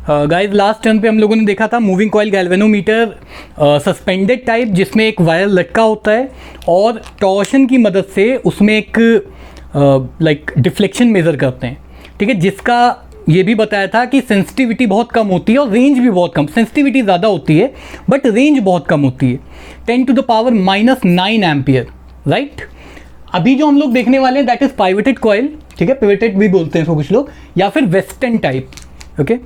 Guys last turn पे हम लोगों ने देखा था moving coil galvanometer suspended type, जिसमें एक वायर लटका होता है और टॉर्शन की मदद से उसमें एक लाइक डिफ्लेक्शन मेज़र करते हैं, ठीक है, जिसका ये भी बताया था कि सेंसिटिविटी बहुत कम होती है और रेंज भी बहुत कम, सेंसिटिविटी ज़्यादा होती है बट रेंज बहुत कम होती है, 10⁻⁻9 एम्पियर, राइट। अभी जो हम लोग देखने वाले हैं दैट इज़ पाइवटेड कॉइल, ठीक है, पिवटेड भी बोलते हैं इसको कुछ लोग, या फिर वेस्टर्न टाइप, ओके।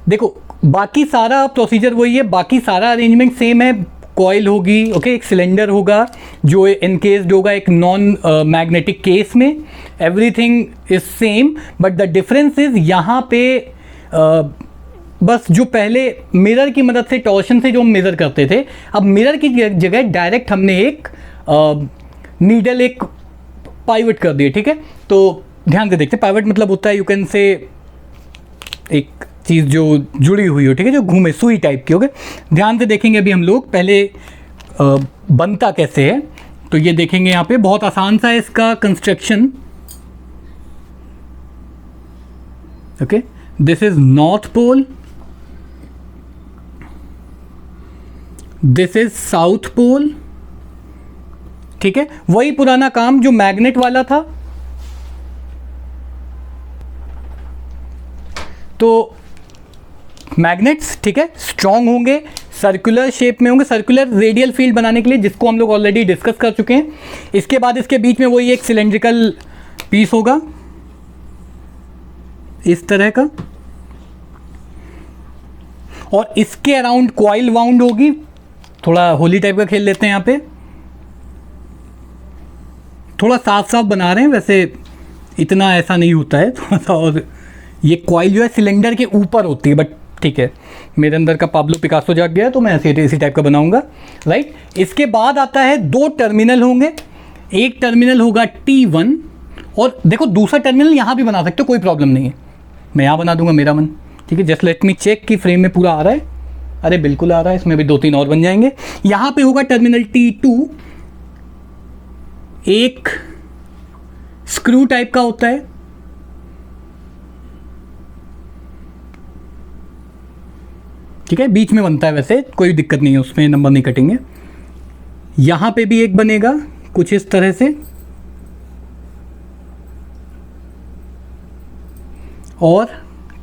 देखो बाकी सारा प्रोसीजर वही है, बाकी सारा अरेंजमेंट सेम है, कॉइल होगी, ओके, एक सिलेंडर होगा जो इनकेस्ड होगा एक नॉन मैग्नेटिक केस में, everything is same, but the difference is यहाँ पे बस जो पहले मिरर की मदद से टॉर्शन से जो हम मेज़र करते थे, अब मिरर की जगह डायरेक्ट हमने एक नीडल एक पाइवट कर दिए, ठीक है। तो ध्यान से देखते, पाइवट मतलब होता है यू कैन से एक चीज़ जो जुड़ी हुई हो, ठीक है, जो घूमे, सुई टाइप की, ओके। ध्यान से देखेंगे अभी हम लोग पहले बनता कैसे है, तो ये देखेंगे यहाँ पे बहुत आसान सा है इसका construction, okay. This is north pole, this is south pole, ठीक है, वही पुराना काम जो मैग्नेट वाला था। तो मैग्नेट्स, ठीक है, स्ट्रॉन्ग होंगे, सर्कुलर शेप में होंगे, सर्कुलर रेडियल फील्ड बनाने के लिए, जिसको हम लोग ऑलरेडी डिस्कस कर चुके हैं। इसके बाद इसके बीच में वही एक सिलेंड्रिकल पीस होगा इस तरह का, और इसके अराउंड कॉइल वाउंड होगी। थोड़ा होली टाइप का खेल लेते हैं यहाँ पे, थोड़ा साफ साफ बना रहे हैं, वैसे इतना ऐसा नहीं होता है थोड़ा सा, और ये कॉइल जो है सिलेंडर के ऊपर होती है, बट ठीक है, मेरे अंदर का पाब्लो पिकासो जाग गया तो मैं ऐसे इसी टाइप का बनाऊंगा, राइट। इसके बाद आता है दो टर्मिनल होंगे, एक टर्मिनल होगा T1, और देखो दूसरा टर्मिनल यहाँ भी बना सकते हो, कोई प्रॉब्लम नहीं है, मैं यहाँ बना दूंगा मेरा मन, ठीक है। जस्ट लेट मी चेक कि फ्रेम में पूरा आ रहा है, अरे बिल्कुल आ रहा है, इसमें भी 2-3 और बन जाएंगे। यहाँ पे होगा टर्मिनल T2, एक स्क्रू टाइप का होता है, ठीक है, बीच में बनता है, वैसे कोई दिक्कत नहीं है उसमें, नंबर नहीं कटेंगे। यहाँ पे भी एक बनेगा कुछ इस तरह से, और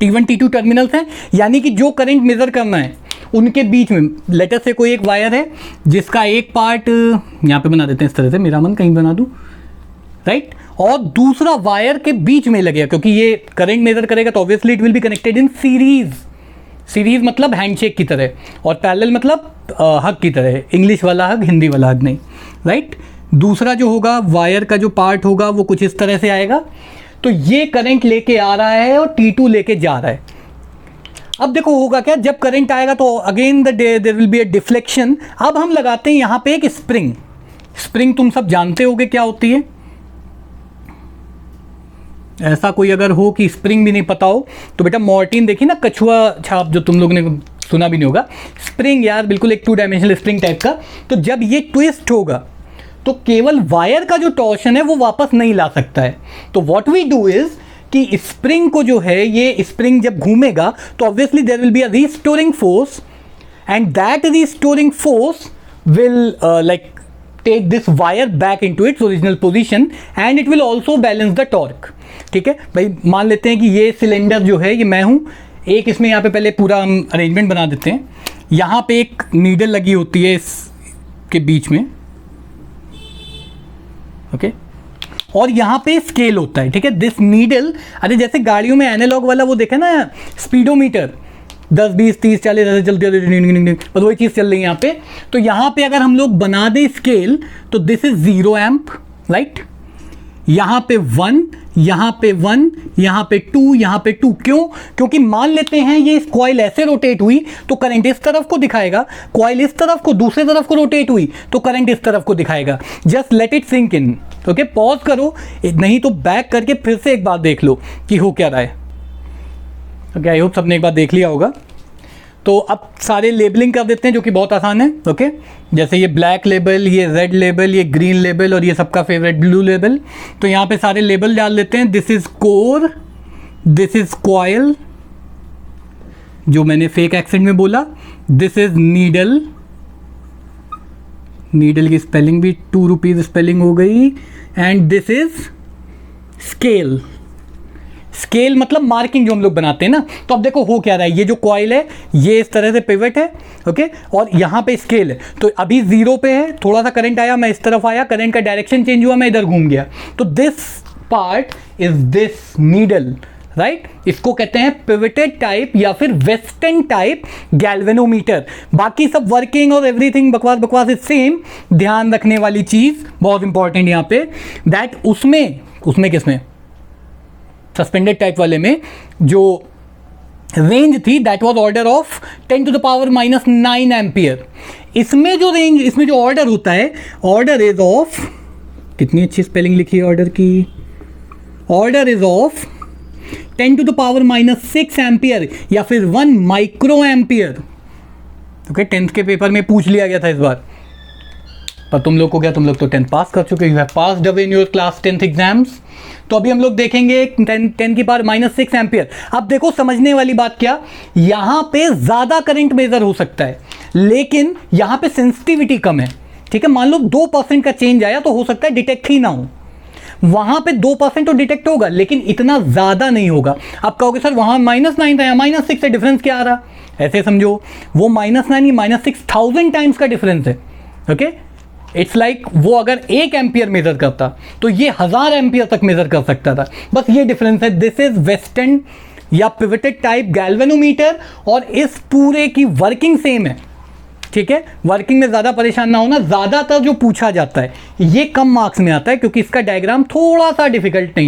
T1 T2 टर्मिनल्स हैं, यानी कि जो करंट मेज़र करना है उनके बीच में लेटर से कोई एक वायर है जिसका एक पार्ट यहाँ पे बना देते हैं इस तरह से, मेरा मन कहीं बना दूँ, राइट, और दूसरा वायर के बीच में लगेगा, क्योंकि ये करंट मेज़र करेगा तो obviously it will be connected in series. Series मतलब हैंडशेक की तरह, और पैरेलल मतलब हग की तरह, इंग्लिश वाला हग, हिंदी वाला हग नहीं, राइट। दूसरा जो होगा वायर का जो पार्ट होगा वो कुछ इस तरह से आएगा, तो ये करंट लेके आ रहा है और T2 लेके जा रहा है। अब देखो होगा क्या, जब करंट आएगा तो again there will be a deflection. अब हम लगाते हैं यहाँ पे एक स्प्रिंग। स्प्रिंग तुम सब जानते होगे क्या होती है, ऐसा कोई अगर हो कि स्प्रिंग भी नहीं पता हो तो बेटा मॉर्टिन देखी ना, कछुआ छाप, जो तुम लोगों ने सुना भी नहीं होगा, स्प्रिंग यार बिल्कुल एक 2 डायमेंशनल स्प्रिंग टाइप का। तो जब ये ट्विस्ट होगा तो केवल वायर का जो टॉर्शन है वो वापस नहीं ला सकता है। तो व्हाट वी डू इज कि स्प्रिंग को जो है, ये स्प्रिंग जब घूमेगा तो obviously there will be a restoring force, and that restoring force will like take this wire back into its original position and it will also balance the torque, ठीक है भाई। मान लेते हैं कि ये सिलेंडर जो है ये मैं हूँ, एक इसमें यहाँ पे पहले पूरा हम अरेंजमेंट बना देते हैं। यहाँ पे एक नीडल लगी होती है इसके बीच में, ओके, और यहाँ पे स्केल होता है, ठीक है। दिस नीडल, अरे जैसे गाड़ियों में एनालॉग वाला वो देखा ना स्पीडोमीटर, 10, 20, 30, 40 ऐसे चलती है, बस वही चीज़ चल रही है यहाँ पे। तो यहाँ पे अगर हम लोग बना दें स्केल तो दिस इज 0 एम्प, राइट। यहाँ पे 1, यहाँ पे 1, यहाँ पे 2, यहाँ पे 2, क्यों? क्योंकि मान लेते हैं ये कॉइल ऐसे रोटेट हुई तो करंट इस तरफ को दिखाएगा, कॉइल इस तरफ को, दूसरे तरफ को रोटेट हुई तो करंट इस तरफ को दिखाएगा। Just let it sink in, okay. Pause करो, नहीं तो बैक करके फिर से एक बार देख लो कि हो क्या रहा है, ओके। आई होप सबने एक बार देख लिया होगा। तो अब सारे लेबलिंग कर देते हैं जो कि बहुत आसान है, ओके। जैसे ये ब्लैक लेबल, ये रेड लेबल, ये ग्रीन लेबल और ये सबका फेवरेट ब्लू लेबल। तो यहाँ पे सारे लेबल डाल देते हैं। This is core, this is coil, जो मैंने फेक एक्सेंट में बोला, दिस इज नीडल, नीडल की स्पेलिंग भी 2 रुपीज़ स्पेलिंग हो गई, and this is scale. Scale मतलब मार्किंग जो हम लोग बनाते हैं ना। तो अब देखो हो क्या रहा है, ये जो कॉइल है ये इस तरह से पिवट है, ओके, और यहाँ पे स्केल है। तो अभी 0 पे है, थोड़ा सा करंट आया, मैं इस तरफ आया, करंट का डायरेक्शन चेंज हुआ, मैं इधर घूम गया। तो this part is this needle, right. इसको कहते हैं पिवटेड टाइप या फिर वेस्टर्न टाइप गैल्वेनोमीटर। बाकी सब वर्किंग और एवरीथिंग बकवास बकवास इज सेम। ध्यान रखने वाली चीज बहुत इंपॉर्टेंट यहाँ पे, दैट उसमें किसमें, सस्पेंडेड टाइप वाले में जो रेंज थी that was order of 10 to the power -9 ampere. इसमें जो रेंज, इसमें जो ऑर्डर होता है, ऑर्डर इज ऑफ, कितनी अच्छी स्पेलिंग लिखी है ऑर्डर की, order is of 10 to the power -6 ampere या फिर 1 माइक्रो एम्पियर। ओके, 10th के पेपर में पूछ लिया गया था इस बार, पर तुम लोग को क्या, तुम लोग तो 10th पास कर चुके, you have passed away in your class 10th exams. तो अभी हम लोग देखेंगे 10 की पावर -6 एम्पियर। अब देखो समझने वाली बात क्या, यहां पे ज्यादा करंट मेजर हो सकता है, लेकिन यहां पे सेंसिटिविटी कम है, ठीक है। मान लो 2% का चेंज आया तो हो सकता है डिटेक्ट ही ना हो, वहां पे 2% तो डिटेक्ट होगा, लेकिन इतना ज्यादा नहीं होगा। आप कहोगे सर वहां -9 था, -6 से डिफरेंस क्या आ रहा, ऐसे समझो, वो -9 -6000 टाइम्स का डिफरेंस है, ओके। इट्स लाइक वो अगर 1 एम्पियर मेजर करता तो ये 1000 एम्पियर तक मेजर कर सकता था, बस ये डिफरेंस है। दिस इज वेस्टर्न या पिवटेड टाइप गैल्वेनोमीटर, और इस पूरे की वर्किंग सेम है, ठीक है। वर्किंग में ज़्यादा परेशान ना होना, ज़्यादातर जो पूछा जाता है ये कम मार्क्स में आता है, क्योंकि इसका डायग्राम थोड़ा सा डिफिकल्ट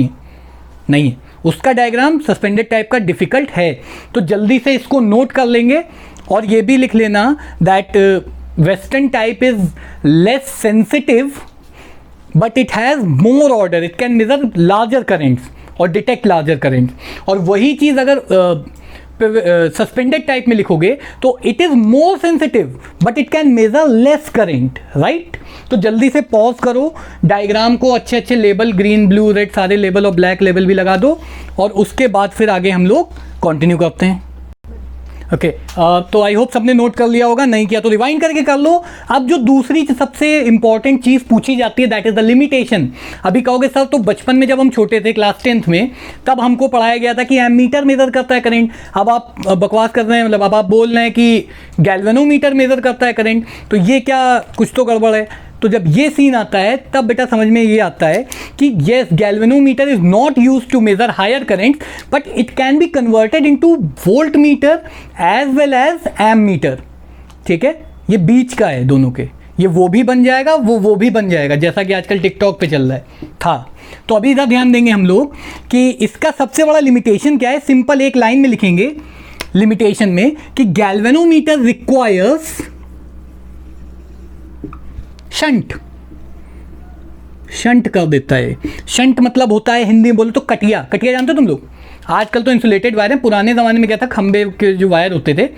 नहीं है, उसका डायग्राम सस्पेंडेड टाइप का डिफिकल्ट है। तो जल्दी से इसको नोट कर लेंगे, और ये भी लिख लेना that western type is less sensitive but it has more order, it can measure larger currents और डिटेक्ट लार्जर करेंट्स। और वही चीज़ अगर सस्पेंडेड टाइप में लिखोगे तो it is more sensitive but it can measure less current, right. तो जल्दी से पॉज करो, डायग्राम को अच्छे अच्छे लेबल, ग्रीन ब्लू रेड सारे लेबल और ब्लैक लेबल भी लगा दो, और उसके बाद फिर आगे हम लोग कंटिन्यू करते हैं। ओके, तो आई होप सबने नोट कर लिया होगा, नहीं किया तो रिवाइंड करके कर लो। अब जो दूसरी सबसे इंपॉर्टेंट चीज़ पूछी जाती है दैट इज द लिमिटेशन। अभी कहोगे सर तो बचपन में जब हम छोटे थे क्लास 10th में, तब हमको पढ़ाया गया था कि एमीटर मेजर करता है करंट। अब आप बकवास कर रहे हैं, मतलब अब आप बोल रहे हैं कि गैल्वेनोमीटर मेजर करता है करंट, तो ये क्या, कुछ तो गड़बड़ है। तो जब ये सीन आता है तब बेटा समझ में ये आता है कि yes, galvanometer is not used to measure higher current but it can be converted into volt meter as well as ammeter, ठीक है। ये बीच का है दोनों के, ये वो भी बन जाएगा, वो भी बन जाएगा, जैसा कि आजकल टिकटॉक पे चल रहा है था। तो अभी इधर ध्यान देंगे हम लोग कि इसका सबसे बड़ा लिमिटेशन क्या है। सिंपल एक लाइन में लिखेंगे लिमिटेशन में कि गैल्वेनोमीटर रिक्वायर्स शंट कर देता है। शंट मतलब होता है, हिंदी में बोलो तो कटिया। कटिया जानते हो तुम लोग, आजकल तो इंसुलेटेड वायर है, पुराने ज़माने में क्या था, खंबे के जो वायर होते थे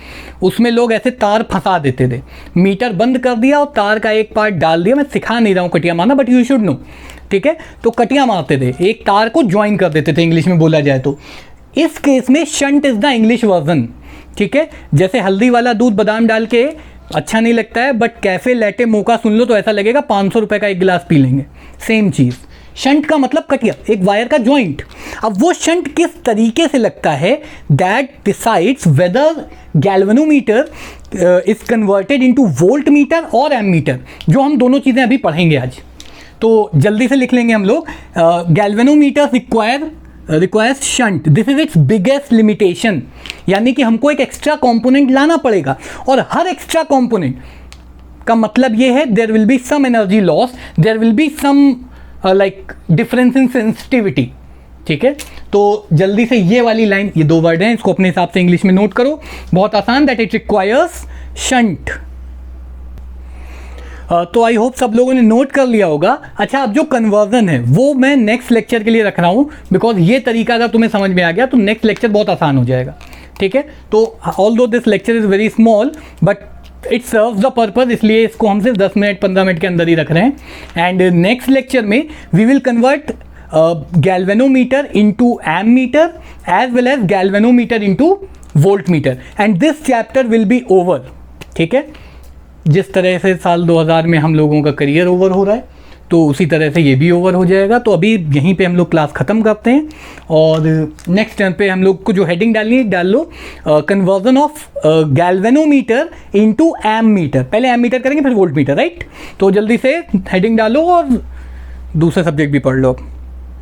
उसमें लोग ऐसे तार फंसा देते थे, मीटर बंद कर दिया और तार का एक पार्ट डाल दिया। मैं सिखा नहीं रहा हूँ कटिया मारना, बट यू शुड नो, ठीक है। तो कटिया मारते थे, एक तार को ज्वाइन कर देते थे, इंग्लिश में बोला जाए तो। इस केस में shunt is the English version, ठीक है। जैसे हल्दी वाला दूध बादाम डाल के अच्छा नहीं लगता है, बट कैफे लैटे मोका सुन लो तो ऐसा लगेगा 500 रुपए का एक गिलास पी लेंगे, सेम चीज़। शंट का मतलब कटिया, एक वायर का जॉइंट। अब वो शंट किस तरीके से लगता है that decides whether galvanometer is converted into volt metre और एम मीटर, जो हम दोनों चीज़ें अभी पढ़ेंगे आज। तो जल्दी से लिख लेंगे हम लोग, galvanometer requires shunt, this is it's biggest limitation. यानी कि हमको एक एक्स्ट्रा कंपोनेंट लाना पड़ेगा, और हर एक्स्ट्रा कंपोनेंट का मतलब ये है there will be some energy loss, there will be some like difference in sensitivity, ठीक है। तो जल्दी से ये वाली लाइन, ये 2 वर्ड हैं, इसको अपने हिसाब से इंग्लिश में नोट करो, बहुत आसान, दैट इट रिक्वायर्स शंट। तो आई होप सब लोगों ने नोट कर लिया होगा। अच्छा, अब जो कन्वर्जन है वो मैं नेक्स्ट लेक्चर के लिए रख रहा हूँ, बिकॉज ये तरीका अगर तुम्हें समझ में आ गया तो नेक्स्ट लेक्चर बहुत आसान हो जाएगा, ठीक है। तो although this lecture is very small but it serves the purpose, इसलिए इसको हम सिर्फ 10 मिनट 15 मिनट के अंदर ही रख रहे हैं। एंड नेक्स्ट लेक्चर में we will convert galvanometer into ammeter as well as galvanometer into volt meter and this chapter will be over. ठीक है, जिस तरह से साल 2000 में हम लोगों का करियर ओवर हो रहा है तो उसी तरह से ये भी ओवर हो जाएगा। तो अभी यहीं पे हम लोग क्लास ख़त्म करते हैं और नेक्स्ट टर्न पे हम लोग को जो हेडिंग डालनी है डाल लो, conversion of galvanometer into ammeter. पहले एम मीटर करेंगे फिर वोल्ट मीटर, राइट। तो जल्दी से हेडिंग डालो और दूसरा सब्जेक्ट भी पढ़ लो।